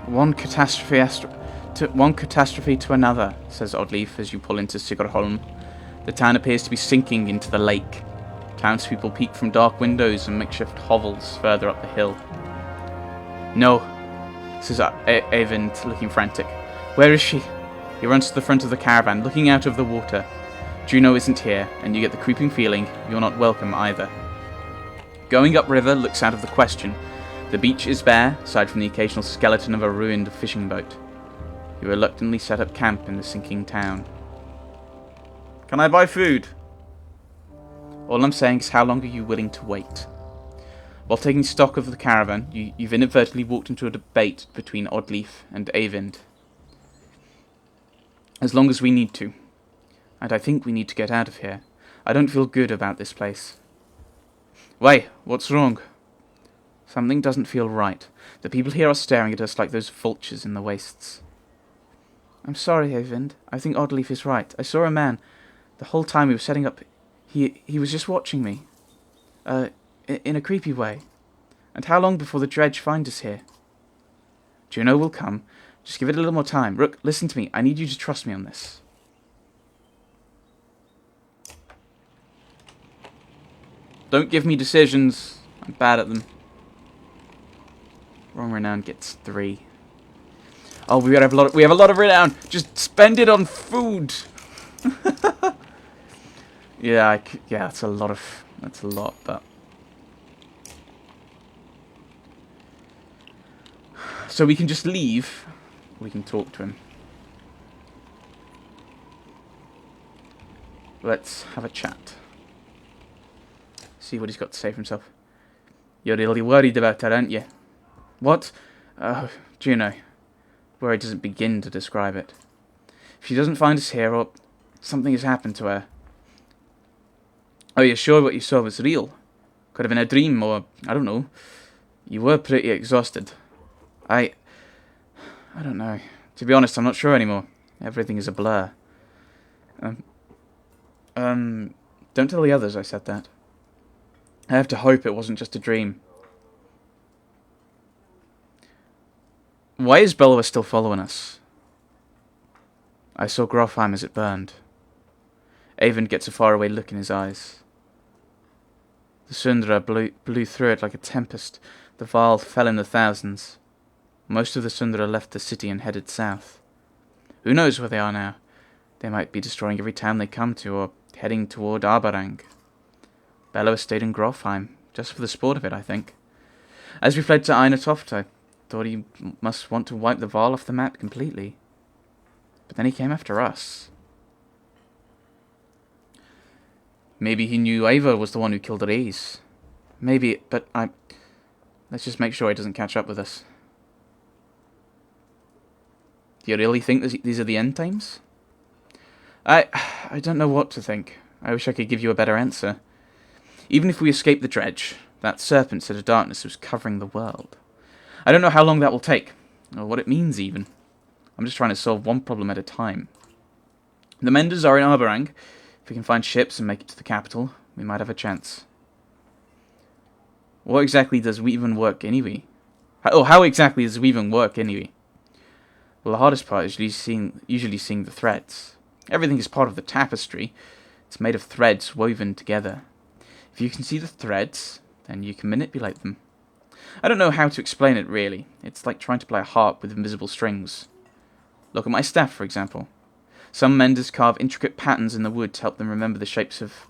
One catastrophe to another, says Oddleif as you pull into Sigrholm. The town appears to be sinking into the lake. Townspeople peek from dark windows and makeshift hovels further up the hill. No, says Eyvind, looking frantic. Where is she? He runs to the front of the caravan, looking out of the water. Juno isn't here, and you get the creeping feeling you're not welcome either. Going upriver looks out of the question. The beach is bare, aside from the occasional skeleton of a ruined fishing boat. You reluctantly set up camp in the sinking town. Can I buy food? All I'm saying is, how long are you willing to wait? While taking stock of the caravan, you've inadvertently walked into a debate between Oddleif and Eyvind. As long as we need to. And I think we need to get out of here. I don't feel good about this place. Why? What's wrong? Something doesn't feel right. The people here are staring at us like those vultures in the wastes. I'm sorry, Eyvind. I think Oddleif is right. I saw a man. The whole time we were setting up, he was just watching me. In a creepy way. And how long before the dredge find us here? Juno will come. Just give it a little more time. Rook, listen to me. I need you to trust me on this. Don't give me decisions. I'm bad at them. Wrong renown gets 3. Oh, we have a lot of renown. Just spend it on food. Yeah, that's a lot, but so we can just leave. We can talk to him. Let's have a chat. See what he's got to say for himself. You're really worried about her, aren't you? What? Juno. Worry doesn't begin to describe it. If she doesn't find us here, or something has happened to her. Are you sure what you saw was real? Could have been a dream, or, I don't know. You were pretty exhausted. I don't know. To be honest, I'm not sure anymore. Everything is a blur. Don't tell the others I said that. I have to hope it wasn't just a dream. Why is Bellower still following us? I saw Grofheim as it burned. Eyvind gets a faraway look in his eyes. The Sundra blew through it like a tempest. The Varl fell in the thousands. Most of the Sundra left the city and headed south. Who knows where they are now? They might be destroying every town they come to, or heading toward Arbarang. Bellower stayed in Grofheim, just for the sport of it, I think. As we fled to Einatoft, I thought he must want to wipe the Varl off the map completely. But then he came after us. Maybe he knew Eivor was the one who killed Rhys. Maybe, but let's just make sure he doesn't catch up with us. Do you really think these are the end times? I don't know what to think. I wish I could give you a better answer. Even if we escape the dredge, that serpent set of darkness was covering the world. I don't know how long that will take, or what it means even. I'm just trying to solve one problem at a time. The Menders are in Arbarang. If we can find ships and make it to the capital, we might have a chance. What exactly does Weaving work anyway? How exactly does Weaving work anyway? Well, the hardest part is usually seeing the threads. Everything is part of the tapestry. It's made of threads woven together. If you can see the threads, then you can manipulate them. I don't know how to explain it, really. It's like trying to play a harp with invisible strings. Look at my staff, for example. Some menders carve intricate patterns in the wood to help them remember the shapes of...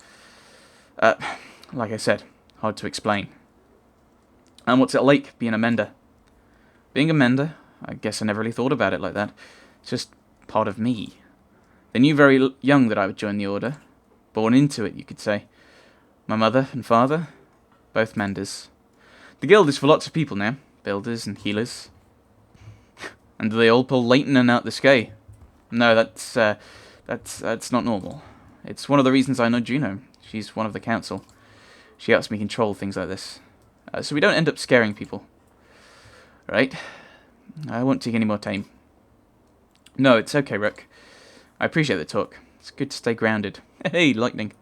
like I said, hard to explain. And what's it like, being a mender? Being a mender, I guess I never really thought about it like that. It's just part of me. They knew very young that I would join the Order. Born into it, you could say. My mother and father, both menders. The guild is for lots of people now. Builders and healers. And do they all pull Leighton out the sky? No, that's not normal. It's one of the reasons I know Juno. She's one of the council. She helps me control things like this. So we don't end up scaring people. Right? I won't take any more time. No, it's okay, Rook. I appreciate the talk. It's good to stay grounded. Hey, lightning.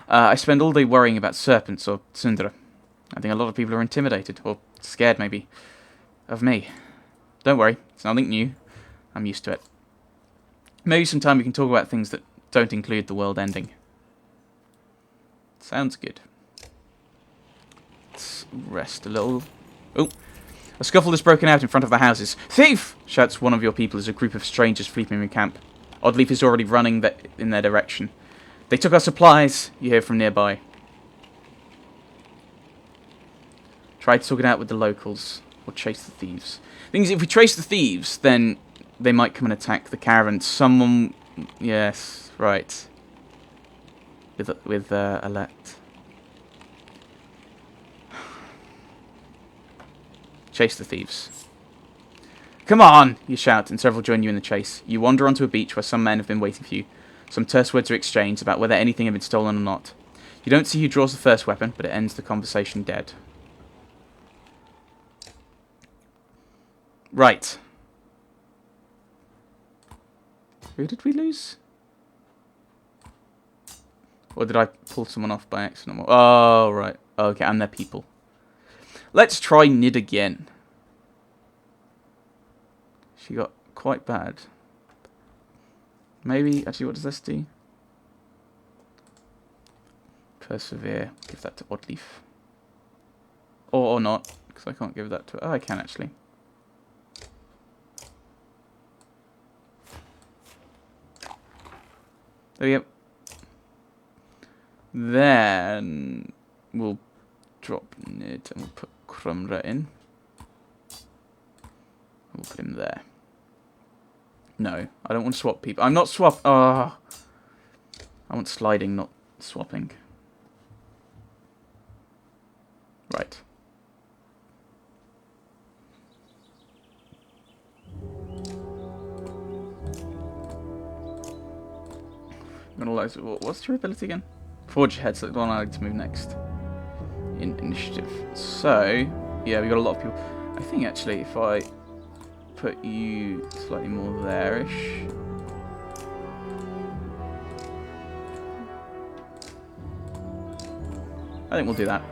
I spend all day worrying about serpents or Sundra. I think a lot of people are intimidated, or scared maybe, of me. Don't worry, it's nothing new. I'm used to it. Maybe sometime we can talk about things that don't include the world ending. Sounds good. Let's rest a little. Oh, a scuffle has broken out in front of the houses. Thief! Shouts one of your people as a group of strangers flee from your camp. Oddleaf is already running in their direction. They took our supplies, you hear from nearby. Try to talk it out with the locals, or chase the thieves. Thing is, if we trace the thieves, then they might come and attack the caravan. Someone... Yes, right. With Alette. Chase the thieves. Come on, you shout, and several join you in the chase. You wander onto a beach where some men have been waiting for you. Some terse words are exchanged about whether anything had been stolen or not. You don't see who draws the first weapon, but it ends the conversation dead. Right. Who did we lose? Or did I pull someone off by accident? Oh, right. Okay, and their people. Let's try Nid again. She got quite bad. Maybe, actually, what does this do? Persevere. Give that to Oddleaf. Or not, because I can't give that to... Oh, I can, actually. There we go. Then we'll drop Nid and we'll put Crumra in. We'll put him there. No, I don't want to swap people. I'm not swap. Ah, I want sliding, not swapping. Right. I'm gonna like. What's your ability again? Forge ahead, so the one I like to move next. In initiative. So, yeah, we got a lot of people. I think actually, if I put you slightly more there-ish. I think we'll do that.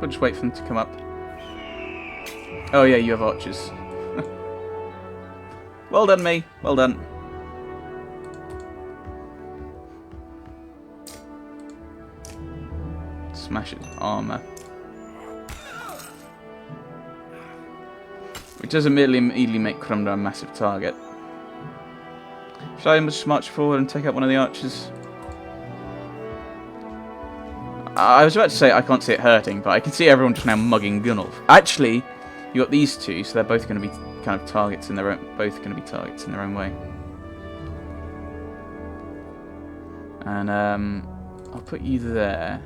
We'll just wait for them to come up. Oh yeah, you have archers. Well done, me. Well done. Smash its armor. Which doesn't immediately make Crumda a massive target. Should I just march forward and take out one of the archers? I was about to say I can't see it hurting, but I can see everyone just now mugging Gunnulf. Actually, you got these two, so they're both going to be kind of targets in their own. Both going to be targets in their own way. And I'll put you there,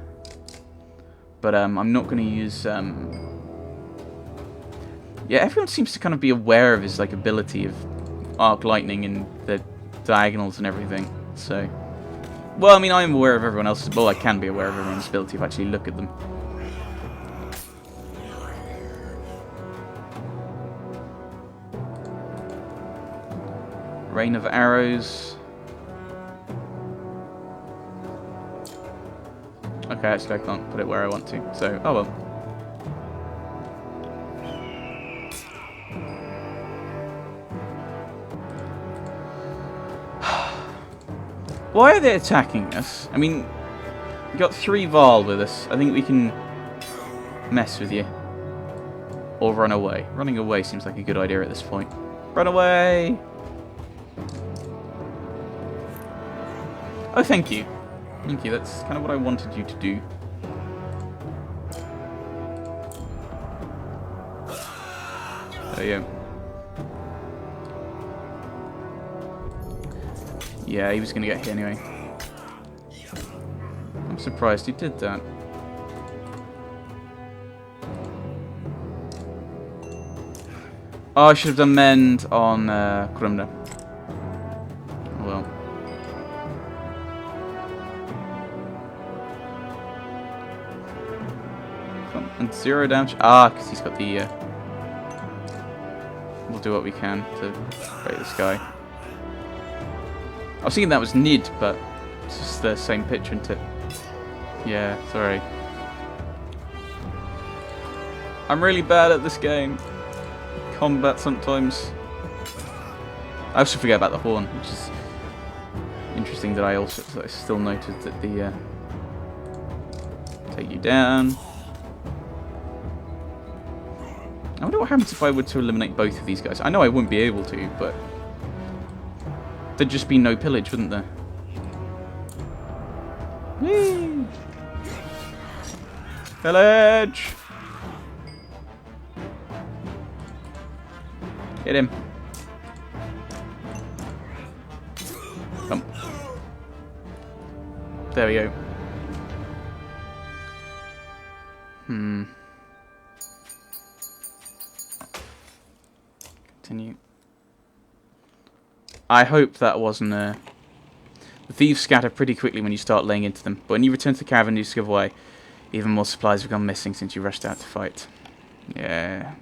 but I'm not going to use. Yeah, everyone seems to kind of be aware of his like ability of arc lightning and the diagonals and everything. So, well, I mean, I'm aware of everyone else's. Well, I can be aware of everyone's ability if I actually look at them. Rain of arrows. Okay, actually, I can't put it where I want to. So, oh well. Why are they attacking us? I mean, we got 3 Val with us. I think we can mess with you. Or run away. Running away seems like a good idea at this point. Run away! Oh, thank you. Thank you, that's kind of what I wanted you to do. There you go. Yeah, he was going to get hit anyway. I'm surprised he did that. Oh, I should have done mend on Krumna. Oh well. And 0 damage. Ah, because he's got the... We'll do what we can to break this guy. I was thinking that was Nid, but it's just the same picture, isn't it? Yeah, sorry. I'm really bad at this game. Combat sometimes. I also forget about the horn, which is interesting that I still noted that the take you down. I wonder what happens if I were to eliminate both of these guys. I know I wouldn't be able to, but there'd just be no pillage, wouldn't there? Whee! Pillage! Hit him. Come. There we go. Continue. I hope that wasn't the thieves scatter pretty quickly when you start laying into them, but when you return to the caravan, you discover why. Even more supplies have gone missing since you rushed out to fight. Yeah.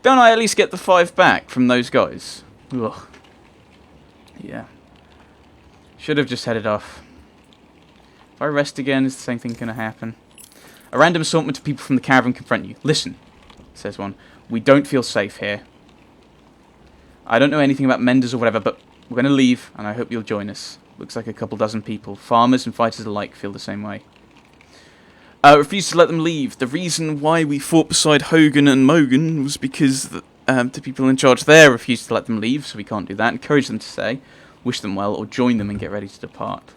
Don't I at least get the 5 back from those guys? Ugh. Yeah. Should have just headed off. If I rest again, is the same thing going to happen? A random assortment of people from the caravan confront you. Listen, says one. We don't feel safe here. I don't know anything about menders or whatever, but we're going to leave, and I hope you'll join us. Looks like a couple dozen people. Farmers and fighters alike feel the same way. Refused to let them leave. The reason why we fought beside Hogan and Mogan was because the people in charge there refused to let them leave, so we can't do that. Encourage them to stay, wish them well, or join them and get ready to depart.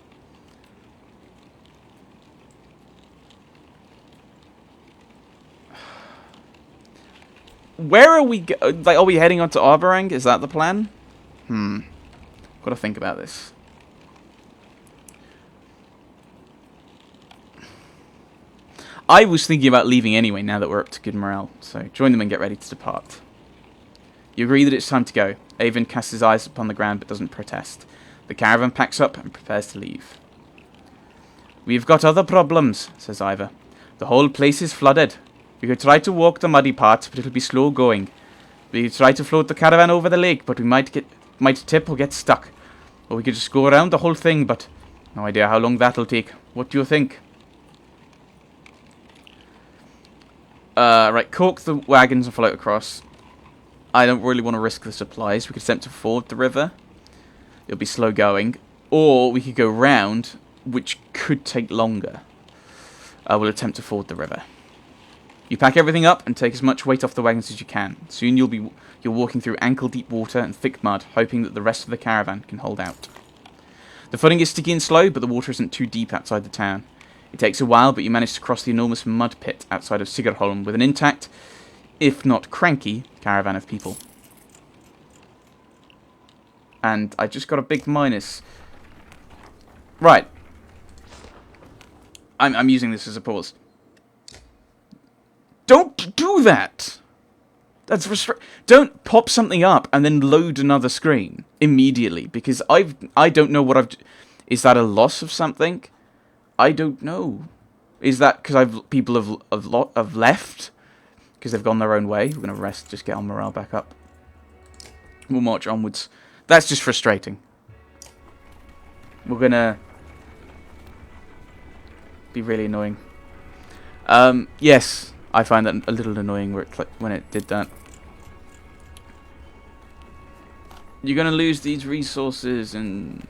Where are we like, are we heading on to Arborang? Is that the plan? Gotta think about this. I was thinking about leaving anyway, now that we're up to good morale. So, join them and get ready to depart. You agree that it's time to go. Avon casts his eyes upon the ground but doesn't protest. The caravan packs up and prepares to leave. We've got other problems, says Ivor. The whole place is flooded. We could try to walk the muddy parts, but it'll be slow going. We could try to float the caravan over the lake, but we might tip or get stuck. Or we could just go around the whole thing, but no idea how long that'll take. What do you think? Right, cork the wagons and float across. I don't really want to risk the supplies. We could attempt to ford the river. It'll be slow going. Or we could go round, which could take longer. We'll attempt to ford the river. You pack everything up and take as much weight off the wagons as you can. Soon you're walking through ankle-deep water and thick mud, hoping that the rest of the caravan can hold out. The footing is sticky and slow, but the water isn't too deep outside the town. It takes a while, but you manage to cross the enormous mud pit outside of Sigrholm with an intact, if not cranky, caravan of people. And I just got a big minus. Right. I'm using this as a pause. Don't do that! That's don't pop something up and then load another screen immediately, because I don't know what I've... Is that a loss of something? I don't know. Is that because people have left? Because they've gone their own way? We're going to rest, just get our morale back up. We'll march onwards. That's just frustrating. We're going to be really annoying. Yes, I find that a little annoying when it did that. You're going to lose these resources and...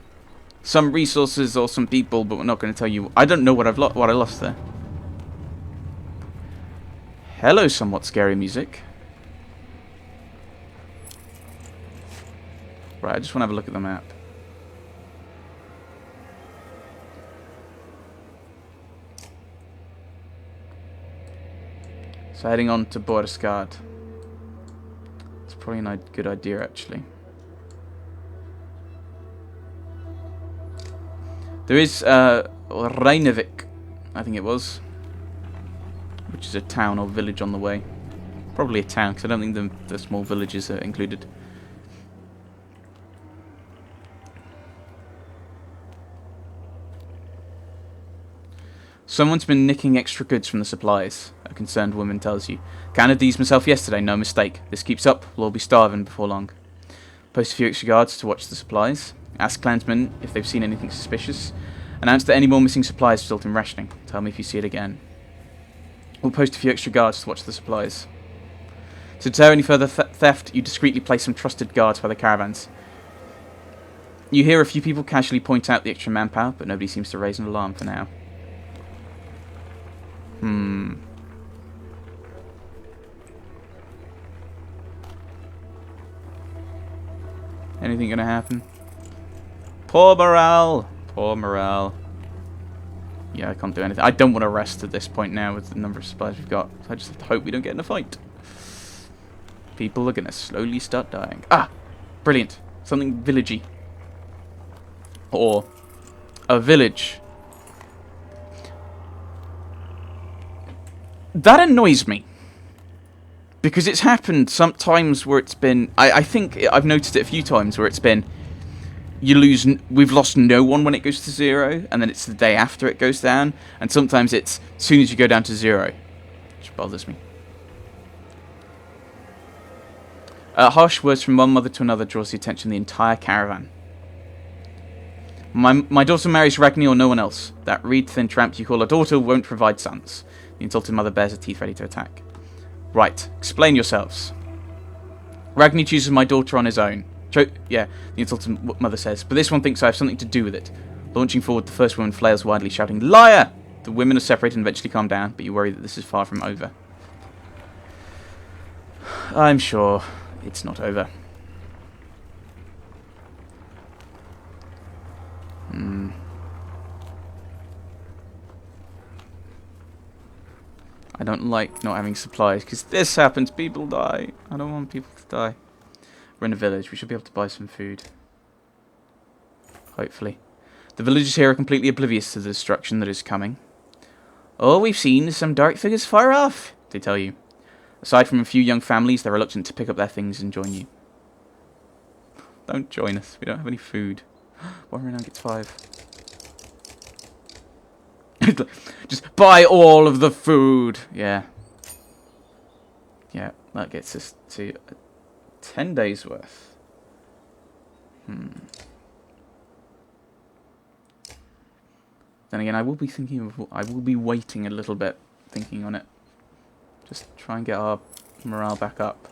some resources or some people, but we're not going to tell you. I don't know what I lost there. Hello, somewhat scary music. Right, I just want to have a look at the map. So heading on to Borskard. It's probably not a good idea, actually. There is Reinevik, I think it was, which is a town or village on the way. Probably a town, because I don't think the small villages are included. Someone's been nicking extra goods from the supplies, a concerned woman tells you. Counted these myself yesterday, no mistake. This keeps up, we'll all be starving before long. Post a few extra guards to watch the supplies. Ask clansmen if they've seen anything suspicious. Announce that any more missing supplies result in rationing. Tell me if you see it again. We'll post a few extra guards to watch the supplies. To deter any further theft, you discreetly place some trusted guards by the caravans. You hear a few people casually point out the extra manpower, but nobody seems to raise an alarm for now. Anything gonna happen? Poor morale! Poor morale. Yeah, I can't do anything. I don't want to rest at this point now with the number of supplies we've got. I just have to hope we don't get in a fight. People are gonna slowly start dying. Ah! Brilliant. Something villagey. Or a village. That annoys me. Because it's happened sometimes where it's been... I think I've noticed it a few times where it's been... We've lost no one when it goes to 0, and then it's the day after it goes down, and sometimes it's as soon as you go down to 0, which bothers me. Harsh words from one mother to another draws the attention of the entire caravan. My daughter marries Ragni or no one else. That reed-thin tramp you call a daughter won't provide sons. The insulted mother bares her teeth ready to attack. Right, explain yourselves. Ragni chooses my daughter on his own. Yeah, the insulted mother says, but this one thinks I have something to do with it. Launching forward, the first woman flails wildly, shouting, "Liar!" The women are separated and eventually calm down, but you worry that this is far from over. I'm sure it's not over. I don't like not having supplies, because this happens, people die. I don't want people to die. We're in a village, we should be able to buy some food. Hopefully. The villagers here are completely oblivious to the destruction that is coming. All we've seen is some dark figures far off, they tell you. Aside from a few young families, they're reluctant to pick up their things and join you. Don't join us, we don't have any food. Warrior now gets 5. Just buy all of the food. Yeah. Yeah, that gets us to 10 days worth. Then again, I will be waiting a little bit, thinking on it. Just try and get our morale back up.